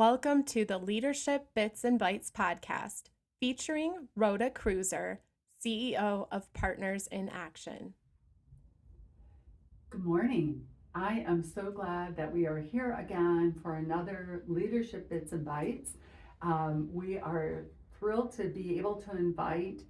Welcome to the Leadership Bits and Bytes podcast, featuring Rhoda Cruiser, CEO of Partners in Action. Good morning. I am so glad that we are here again for another Leadership Bits and Bytes. We are thrilled to be able to invite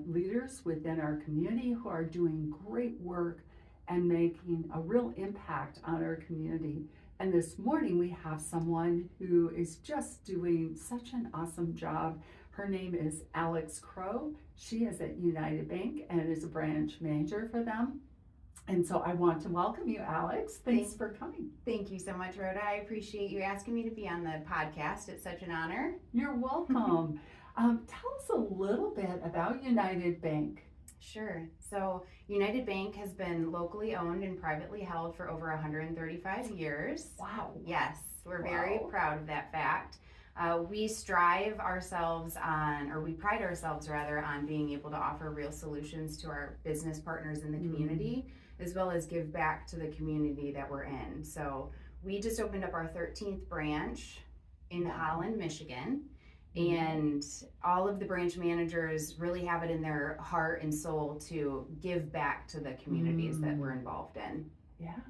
leaders within our community who are doing great work and making a real impact on our community. And this morning we have someone who is just doing such an awesome job. Her name is Alex Crow. She is at United Bank and is a branch manager for them. And so I want to welcome you, Alex. Thanks for coming. Thank you so much, Rhoda. I appreciate you asking me to be on the podcast. It's such an honor. You're welcome. Tell us a little bit about United Bank. Sure. So United Bank has been locally owned and privately held for over 135 years. Wow. Yes, we're very proud of that fact. We pride ourselves rather on being able to offer real solutions to our business partners in the community, as well as give back to the community that we're in. So we just opened up our 13th branch in Holland, Michigan. And all of the branch managers really have it in their heart and soul to give back to the communities that we're involved in. Yeah.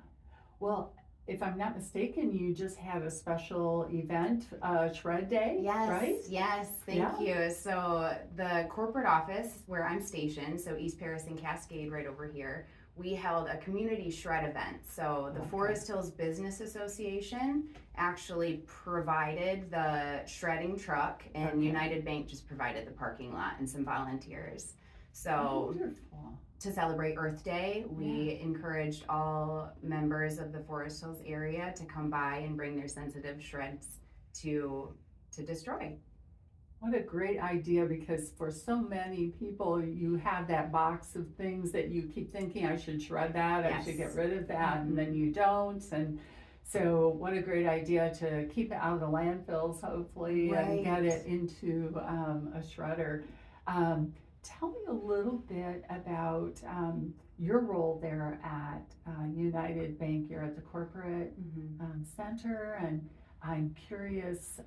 Well, if I'm not mistaken, you just had a special event, Shred Day, yes, right? Yes, thank you. So the corporate office where I'm stationed, so East Paris and Cascade right over here, we held a community shred event. So the Forest Hills Business Association actually provided the shredding truck, and United Bank just provided the parking lot and some volunteers. So wonderful. To celebrate Earth Day, we encouraged all members of the Forest Hills area to come by and bring their sensitive shreds to destroy. What a great idea, because for so many people, you have that box of things that you keep thinking, I should shred that, I should get rid of that, and then you don't. And so what a great idea to keep it out of the landfills, hopefully, and get it into a shredder. Tell me a little bit about your role there at United Bank. You're at the corporate center, and I'm curious,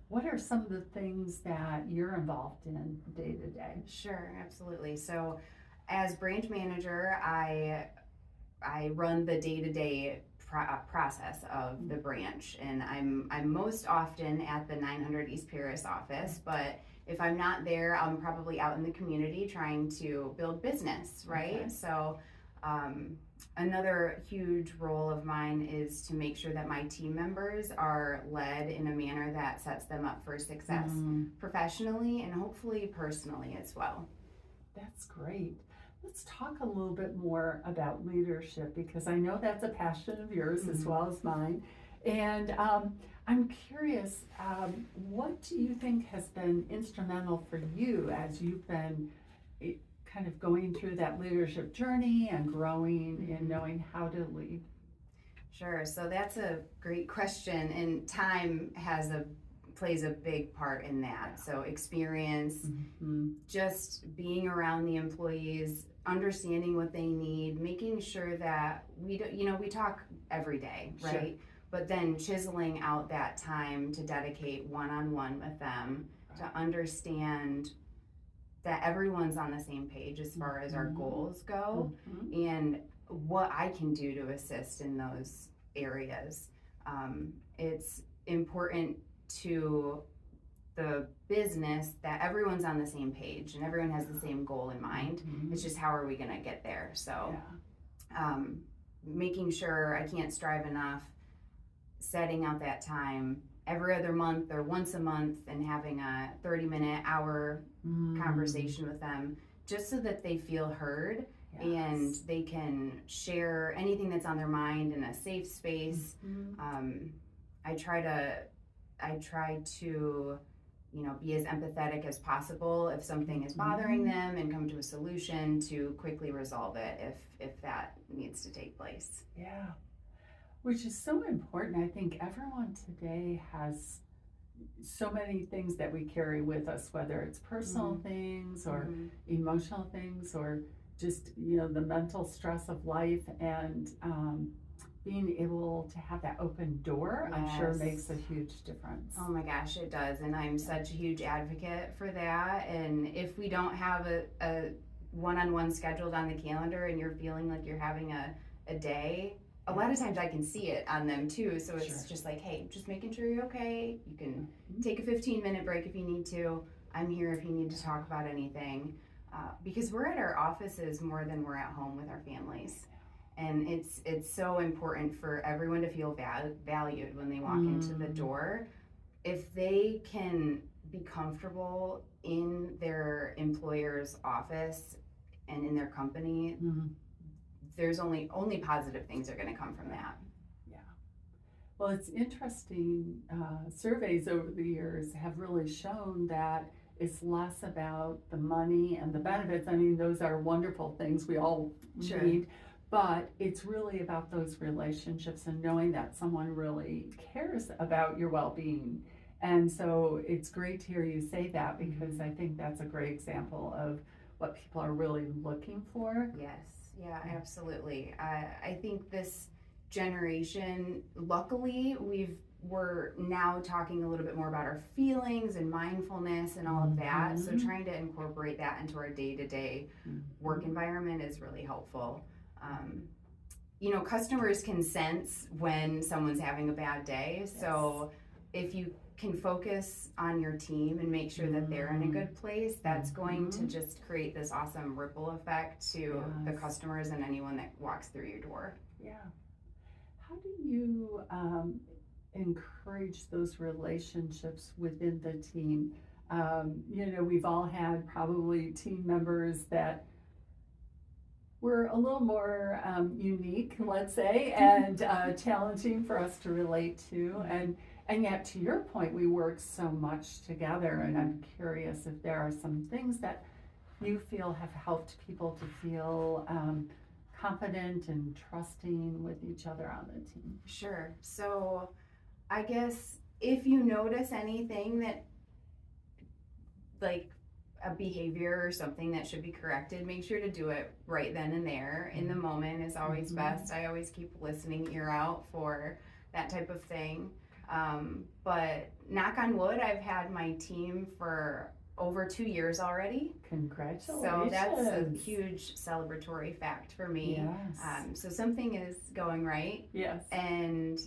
what are some of the things that you're involved in day to day? Sure, absolutely. So as branch manager, I run the day-to-day process of the branch, and I'm most often at the 900 East Paris office, but if I'm not there, I'm probably out in the community trying to build business, right? So another huge role of mine is to make sure that my team members are led in a manner that sets them up for success professionally and hopefully personally as well. That's great. Let's talk a little bit more about leadership, because I know that's a passion of yours as well as mine. And I'm curious, what do you think has been instrumental for you as you've been kind of going through that leadership journey and growing and knowing how to lead? Sure. So that's a great question, and time plays a big part in that. So experience, just being around the employees, understanding what they need, making sure that we talk every day, right? Sure. But then chiseling out that time to dedicate one-on-one with them to understand that everyone's on the same page as far as our goals go and what I can do to assist in those areas. It's important to the business that everyone's on the same page and everyone has the same goal in mind. It's just how are we going to get there? So making sure I can't strive enough, setting out that time every other month or once a month and having a 30-minute hour conversation with them, just so that they feel heard and they can share anything that's on their mind in a safe space. I try to be as empathetic as possible if something is bothering them, and come to a solution to quickly resolve it if that needs to take place. Yeah. Which is so important. I think everyone today has so many things that we carry with us, whether it's personal things or emotional things or just, the mental stress of life. And being able to have that open door, I'm sure Yes. makes a huge difference. Oh my gosh, it does. And I'm such a huge advocate for that. And if we don't have a one-on-one scheduled on the calendar and you're feeling like you're having a day, a lot of times I can see it on them too. So it's Sure. just like, hey, just making sure you're okay. You can take a 15-minute break if you need to. I'm here if you need to talk about anything. Because we're at our offices more than we're at home with our families. And it's so important for everyone to feel valued when they walk into the door. If they can be comfortable in their employer's office and in their company, there's only positive things are going to come from that. Yeah. Well, it's interesting. Surveys over the years have really shown that it's less about the money and the benefits. I mean, those are wonderful things we all Sure. need. But it's really about those relationships and knowing that someone really cares about your well-being. And so it's great to hear you say that, because I think that's a great example of what people are really looking for. Yes, yeah, absolutely. I think this generation, luckily, we're now talking a little bit more about our feelings and mindfulness and all of that. So trying to incorporate that into our day-to-day work environment is really helpful. You know, customers can sense when someone's having a bad day. So if you can focus on your team and make sure that they're in a good place, that's going to just create this awesome ripple effect to the customers and anyone that walks through your door. Yeah. How do you encourage those relationships within the team? You know, we've all had probably team members that were a little more unique, let's say, and challenging for us to relate to. And yet, to your point, we work so much together, and I'm curious if there are some things that you feel have helped people to feel confident and trusting with each other on the team. Sure. So I guess if you notice anything that, like a behavior or something that should be corrected, make sure to do it right then and there. In the moment is always best. I always keep listening ear out for that type of thing. But knock on wood, I've had my team for over 2 years already. Congratulations. So that's a huge celebratory fact for me. Yes. So something is going right. Yes. And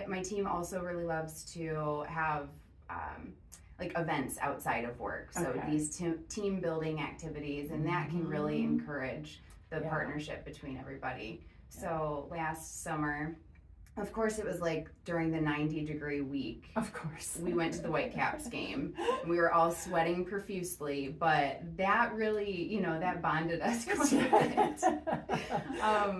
my team also really loves to have like events outside of work. So these team building activities, and that can really encourage the partnership between everybody. So last summer, of course, it was like during the 90-degree week. Of course. We went to the Whitecaps game. And we were all sweating profusely, but that really, you know, that bonded us quite a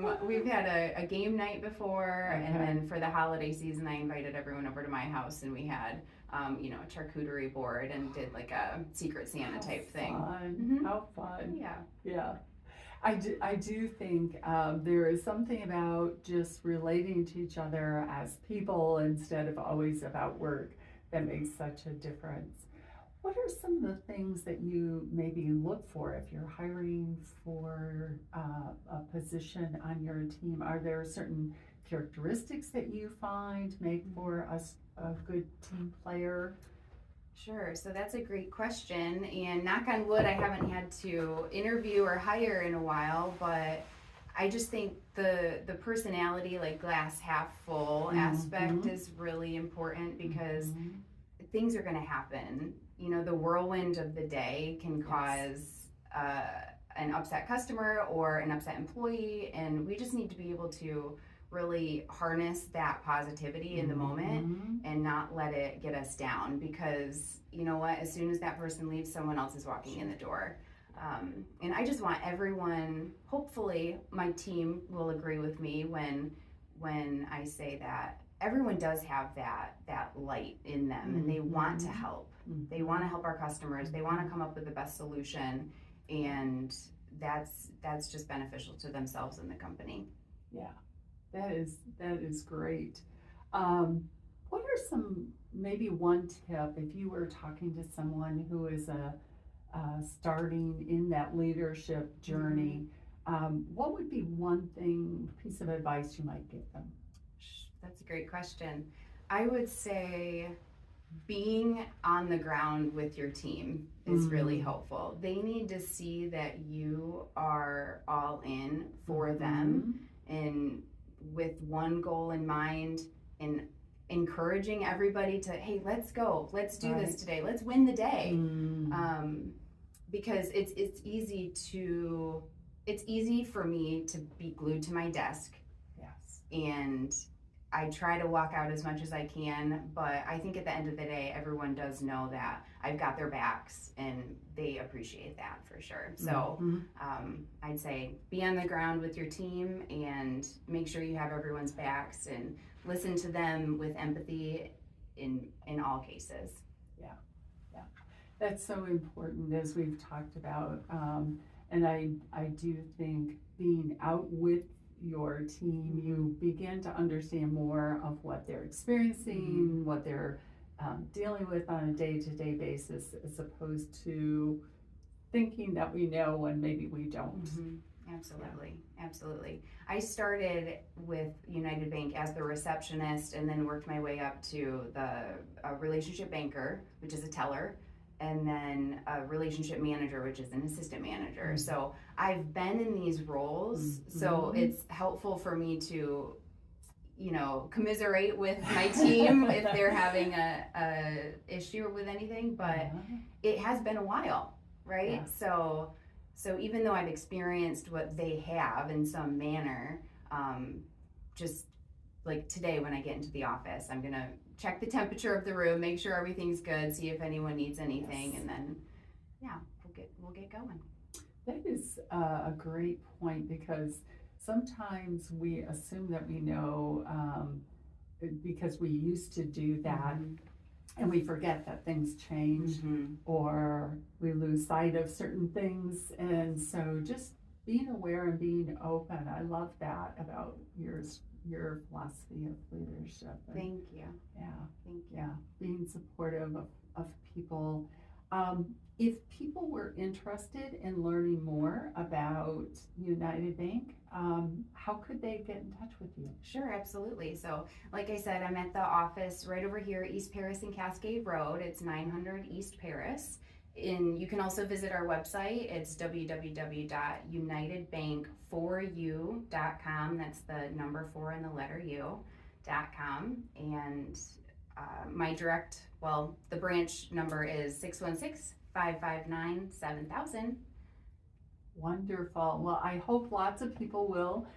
bit. We've had a game night before, and then for the holiday season, I invited everyone over to my house, and we had, you know, a charcuterie board and did like a Secret Santa type thing. How fun. Yeah. Yeah. I do think there is something about just relating to each other as people instead of always about work that makes such a difference. What are some of the things that you maybe look for if you're hiring for a position on your team? Are there certain characteristics that you find make for a good team player? Sure. So that's a great question. And knock on wood, I haven't had to interview or hire in a while, but I just think the personality, like glass half full aspect is really important, because things are going to happen. You know, the whirlwind of the day can cause an upset customer or an upset employee, and we just need to be able to really harness that positivity in the moment and not let it get us down, because you know what, as soon as that person leaves, someone else is walking in the door. And I just want everyone, hopefully my team will agree with me when I say that everyone does have that light in them, and they want to help. They want to help our customers. They want to come up with the best solution, and that's just beneficial to themselves and the company. Yeah. That is great. What are some, maybe one tip, if you were talking to someone who is starting in that leadership journey, what would be one piece of advice you might give them? That's a great question. I would say being on the ground with your team is really helpful. They need to see that you are all in for them and with one goal in mind, and encouraging everybody to, hey, let's go, let's do this today, let's win the day. Because it's easy for me to be glued to my desk. Yes. And I try to walk out as much as I can, but I think at the end of the day, everyone does know that I've got their backs and they appreciate that for sure. So I'd say be on the ground with your team and make sure you have everyone's backs and listen to them with empathy in all cases. Yeah. That's so important, as we've talked about. And I do think being out with your team, you begin to understand more of what they're experiencing, what they're dealing with on a day-to-day basis, as opposed to thinking that we know when maybe we don't. Absolutely. I started with United Bank as the receptionist and then worked my way up to the relationship banker, which is a teller, and then a relationship manager, which is an assistant manager. So I've been in these roles, so it's helpful for me to, commiserate with my team if they're having a issue with anything, but it has been a while, right? So even though I've experienced what they have in some manner, just like today when I get into the office, I'm gonna check the temperature of the room, make sure everything's good, see if anyone needs anything, and then we'll get going. That is a great point, because sometimes we assume that we know because we used to do that, and we forget that things change or we lose sight of certain things. And so just being aware and being open, I love that about your philosophy of leadership. Thank you. Being supportive of people. If people were interested in learning more about United Bank, how could they get in touch with you? Sure, absolutely. So, like I said, I'm at the office right over here, East Paris and Cascade Road. It's 900 East Paris. And you can also visit our website. It's www.unitedbank4u.com. That's the number 4 and the letter U.com. And the branch number is 616-559-7000. Wonderful. Well, I hope lots of people will.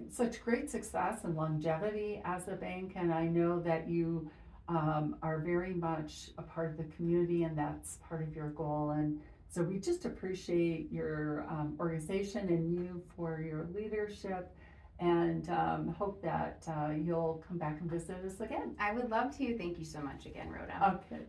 Such great success and longevity as a bank, and I know that you are very much a part of the community, and that's part of your goal. And so we just appreciate your organization and you for your leadership, and hope that you'll come back and visit us again. I would love to. Thank you so much again, Rhoda. Okay.